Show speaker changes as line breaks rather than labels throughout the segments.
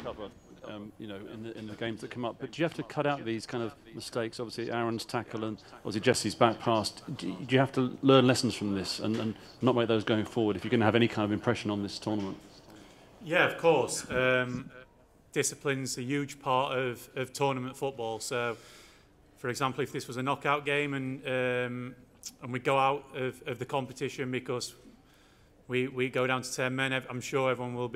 recover, in the games that come up. But do you have to cut out these kind of mistakes? Obviously, Aaron's tackle and obviously Jesse's back pass. Do you have to learn lessons from this and not make those going forward if you're going to have any kind of impression on this tournament?
Yeah, of course. Discipline's a huge part of tournament football. So, for example, if this was a knockout game and we go out of the competition because we go down to 10 men, I'm sure everyone will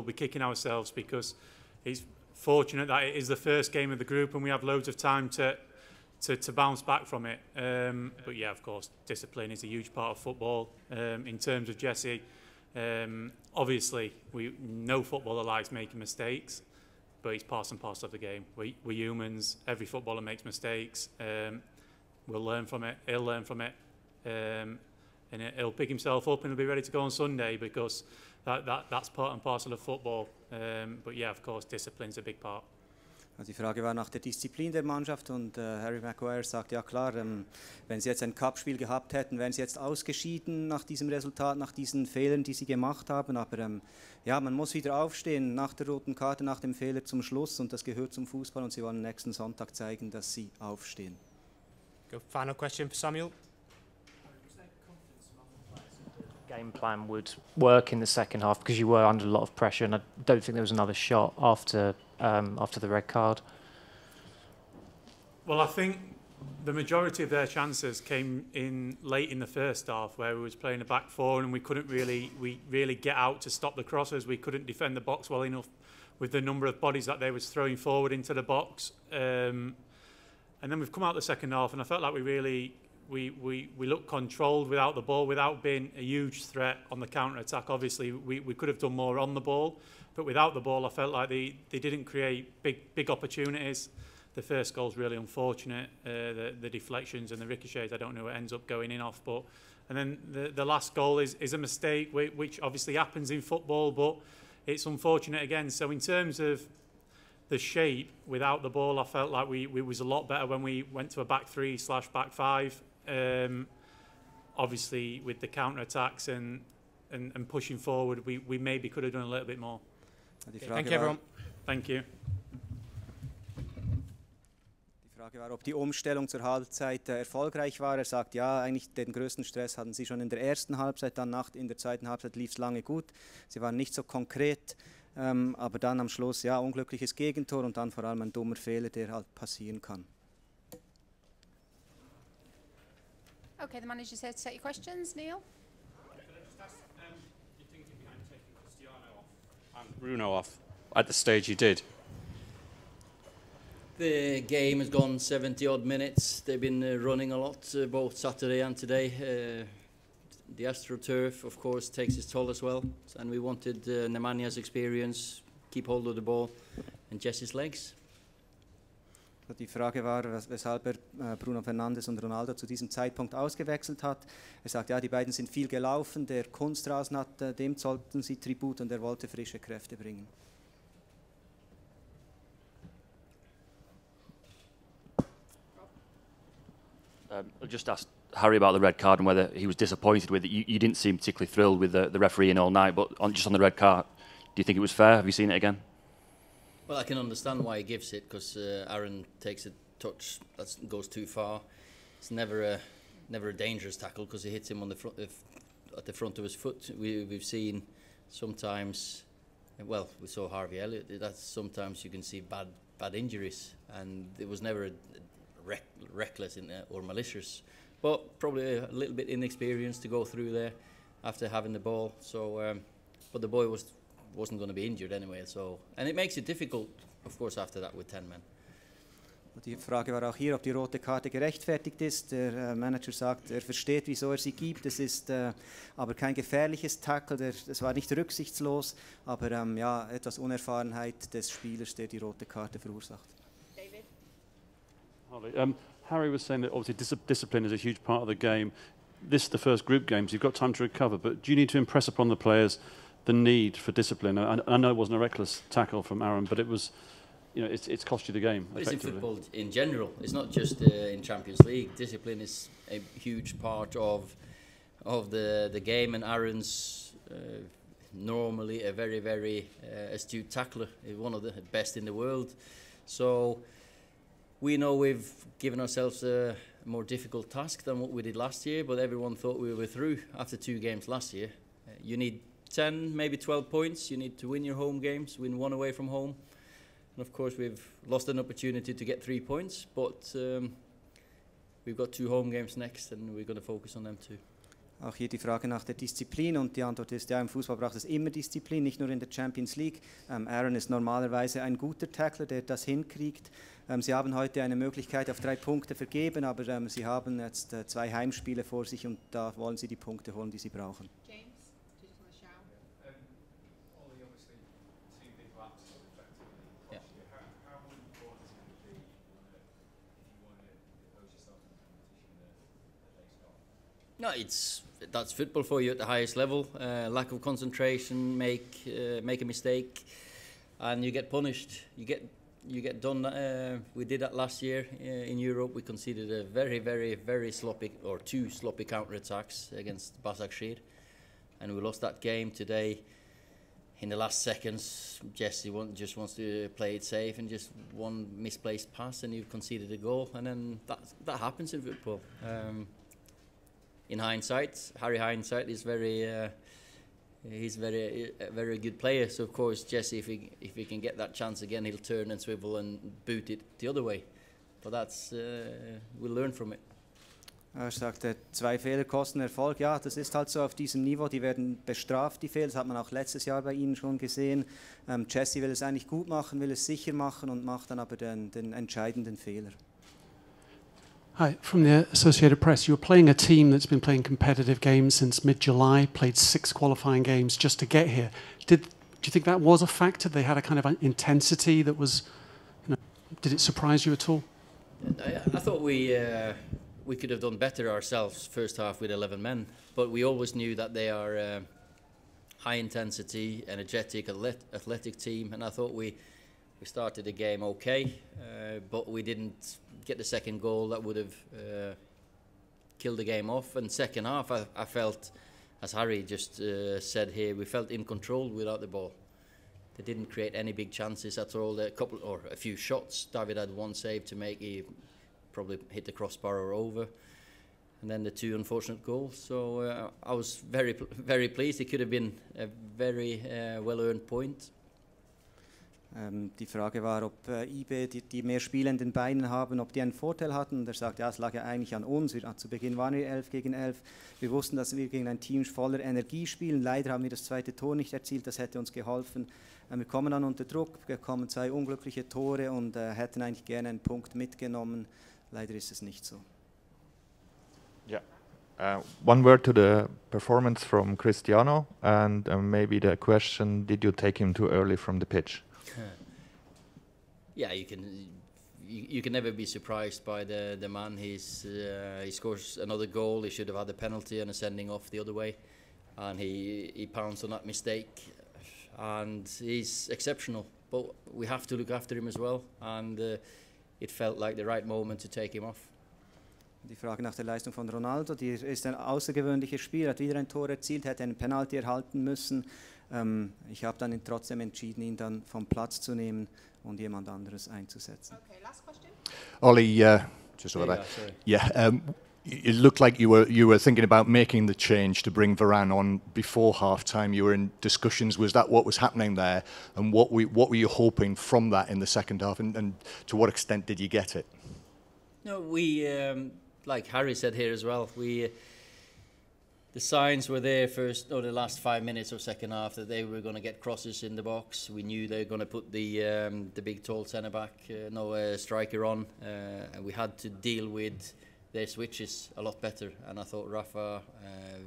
be kicking ourselves because it's fortunate that it is the first game of the group and we have loads of time to bounce back from it. But yeah, of course, discipline is a huge part of football. In terms of Jesse, obviously, no footballer likes making mistakes, but it's part and parcel of the game. We're humans. Every footballer makes mistakes. We'll learn from it. He'll learn from it. And he'll pick himself up and he'll be ready to go on Sunday because that's part and parcel of football. But yeah, of course, discipline's a big part.
Also die Frage war nach der Disziplin der Mannschaft und Harry Maguire sagt, ja klar, wenn sie jetzt ein Cup-Spiel gehabt hätten, wären sie jetzt ausgeschieden nach diesem Resultat, nach diesen Fehlern, die sie gemacht haben. Aber ja, man muss wieder aufstehen nach der roten Karte, nach dem Fehler zum Schluss und das gehört zum Fußball und sie wollen nächsten Sonntag zeigen, dass sie aufstehen.
Go, final question for Samuel.
Game plan would work in the second half because you were under a lot of pressure, and I don't think there was another shot after the red card.
Well, I think the majority of their chances came in late in the first half, where we was playing a back four and we couldn't really get out to stop the crosses. We couldn't defend the box well enough with the number of bodies that they was throwing forward into the box. And then we've come out the second half, and I felt like we looked controlled without the ball, without being a huge threat on the counter-attack. Obviously, we could have done more on the ball, but without the ball, I felt like they didn't create big opportunities. The first goal's really unfortunate, the deflections and the ricochets, I don't know what ends up going in off. And then the last goal is a mistake, which obviously happens in football, but it's unfortunate again. So in terms of the shape, without the ball, I felt like we was a lot better when we went to a back three / back five. Obviously, with the counter-attacks and pushing forward, we maybe could have done a little bit more.
Okay, thank you, everyone.
Thank you.
Die Frage war, ob die Umstellung zur Halbzeit erfolgreich war. Er sagt, ja, eigentlich den größten Stress hatten sie schon in der ersten Halbzeit, dann in der zweiten Halbzeit lief es lange gut. Sie waren nicht so konkret, aber dann am Schluss, ja, unglückliches Gegentor und dann vor allem ein dummer Fehler, der halt passieren kann.
Okay, the manager's here to take your questions. Neil?
Can I just ask, your thinking behind taking Cristiano off and Bruno off at the stage you did?
The game has gone 70-odd minutes. They've been running a lot, both Saturday and today. The AstroTurf, of course, takes its toll as well. And we wanted Nemanja experience, keep hold of the ball, and Jesse's legs.
Die Frage war, weshalb er Bruno Fernandes und Ronaldo zu diesem Zeitpunkt ausgewechselt hat. Er sagt, ja, die beiden sind viel gelaufen, der Kunstrasen hat, dem zollten sie Tribut und er wollte frische Kräfte bringen.
I just asked Harry about the red card and whether he was disappointed with it. You didn't seem particularly thrilled with the referee in all night, but just on the red card, do you think it was fair? Have you seen it again?
Well, I can understand why he gives it, because Aaron takes a touch that goes too far. It's never a dangerous tackle because he hits him on the front, at the front of his foot. We've seen sometimes, well, we saw Harvey Elliott. That sometimes you can see bad injuries, and it was never reckless or malicious, but probably a little bit inexperienced to go through there after having the ball. So, but the boy wasn't going to be injured anyway, so, and it makes it difficult, of course, after that with 10 men.
Die Frage war auch hier, ob die rote Karte gerechtfertigt ist. Der Manager sagt, er versteht, wieso er sie gibt. Es ist aber kein gefährliches Tackle, das war nicht rücksichtslos, aber ja, etwas Unerfahrenheit des Spielers, der die rote Karte verursacht.
David?
Harry was saying that obviously discipline is a huge part of the game. This is the first group game, so you've got time to recover, but do you need to impress upon the players the need for discipline? I know it wasn't a reckless tackle from Aaron, but it was, you know, it's cost you the game.
It's in football in general. It's not just in Champions League. Discipline is a huge part of the game, and Aaron's normally a very, very astute tackler, one of the best in the world. So we know we've given ourselves a more difficult task than what we did last year, but everyone thought we were through after 2 games last year. You need 10, maybe 12 points. You need to win your home games, win 1 away from home. And of course, we've lost an opportunity to get 3 points, but we've got 2 home games next and we're going to focus on them too.
Auch hier die Frage nach der Disziplin und die Antwort ist, ja, im Fußball braucht es immer Disziplin, nicht nur in der Champions League. Aaron ist normalerweise ein guter Tackler, der das hinkriegt. Sie haben heute eine Möglichkeit auf 3 Punkte vergeben, aber Sie haben jetzt 2 Heimspiele vor sich und da wollen Sie die Punkte holen, die Sie brauchen.
James, do you just want to shout?
Ollie, obviously, 2 big laps effectively last year. How important is it going to be if you want to impose yourself in the competition that they start?
No, that's football for you at the highest level. Lack of concentration, make a mistake, and you get punished. You get done. We did that last year in Europe. We conceded a very, very, very sloppy, or 2 sloppy counter-attacks against Başakşehir, and we lost that game today. In the last seconds, Jesse just wants to play it safe, and just one misplaced pass, and you've conceded a goal, and then that happens in football. In hindsight, Harry Hindsight is he's a very good player. So of course, Jesse, if he can get that chance again, he'll turn and swivel and boot it the other way. But we'll learn from it.
Er sagte, 2 Fehler kosten Erfolg. Ja, das ist halt so auf diesem Niveau. Die werden bestraft, die Fehler. Das hat man auch letztes Jahr bei ihnen schon gesehen. Jesse will es eigentlich gut machen, will es sicher machen und macht dann aber den entscheidenden Fehler.
Hi, from the Associated Press, you're playing a team that's been playing competitive games since mid-July, played 6 qualifying games just to get here. Do you think that was a factor? They had a kind of an intensity that was, did it surprise you at all?
I thought we could have done better ourselves first half with 11 men, but we always knew that they are high intensity, energetic, athletic team, and I thought we started the game okay, but we didn't get the second goal that would have killed the game off. And second half, I felt, as Harry just said here, we felt in control without the ball. They didn't create any big chances at all. A few shots. David had 1 save to make. He probably hit the crossbar or over. And then the 2 unfortunate goals. So I was very, very pleased. It could have been a very well-earned point.
Die Frage war, ob YB, die mehr Spiele in den Beinen haben, ob die einen Vorteil hatten. Und er sagt, ja, es lag ja eigentlich an uns. Zu Beginn waren wir 11 gegen 11. Wir wussten, dass wir gegen ein Team voller Energie spielen. Leider haben wir das 2. Tor nicht erzielt. Das hätte uns geholfen. Wir kommen dann unter Druck, bekommen 2 unglückliche Tore und hätten eigentlich gerne einen Punkt mitgenommen. Leider ist es nicht so.
Yeah. One word to the performance from Cristiano, and maybe the question: did you take him too early from the pitch?
Yeah, you can never be surprised by the man. He scores another goal. He should have had a penalty and a sending off the other way, and he pounced on that mistake. And he's exceptional, but we have to look after him as well. And it felt like the right moment to take him off.
Die Frage nach der Leistung von Ronaldo, die ist ein außergewöhnlicher Spieler, hat wieder ein Tor erzielt, hätte einen Penalty erhalten müssen. Ich habe dann trotzdem entschieden, ihn dann vom Platz zu nehmen und jemand anderes einzusetzen.
Okay, last question.
Ollie, just over there. Yeah, it looked like you were thinking about making the change to bring Varane on before half-time. You were in discussions. Was that what was happening there? And what were you hoping from that in the second half? And to what extent did you get it?
No, we, like Harry said here as well, the signs were there the last 5 minutes of second half that they were going to get crosses in the box. We knew they were going to put the big tall centre back, striker on, and we had to deal with their switches a lot better. And I thought Rafa,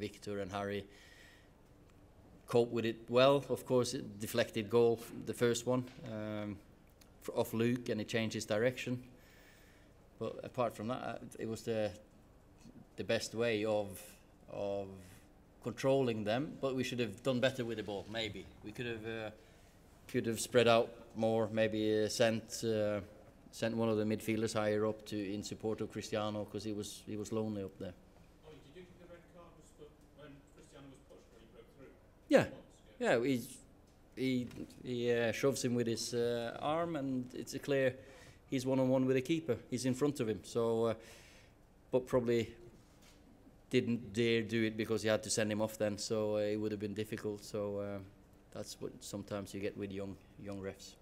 Victor, and Harry coped with it well. Of course, it deflected goal, the first one, off Luke, and it changed his direction. But apart from that, it was the best way of controlling them, but we should have done better with the ball. Maybe we could have spread out more. Maybe sent one of the midfielders higher up in support of Cristiano, because he was lonely up there.
Oh, did you think the red card was when Cristiano was pushed, where he broke through?
Yeah, Yeah, he shoves him with his arm, and it's a clear he's one-on-one with a keeper. He's in front of him, so but probably didn't dare do it because he had to send him off then, so it would have been difficult. So that's what sometimes you get with young refs.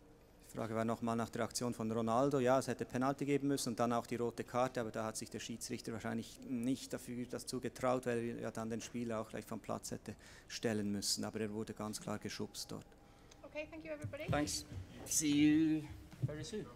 Die Frage war nochmal nach der Aktion von Ronaldo. Ja, es hätte Penalty geben müssen und dann auch die rote Karte, aber da hat sich der Schiedsrichter wahrscheinlich nicht dazu getraut, weil er ja dann den Spieler auch gleich vom Platz hätte stellen müssen. Aber er wurde ganz klar geschubst dort.
Okay, thank you everybody.
Thanks. See you very soon.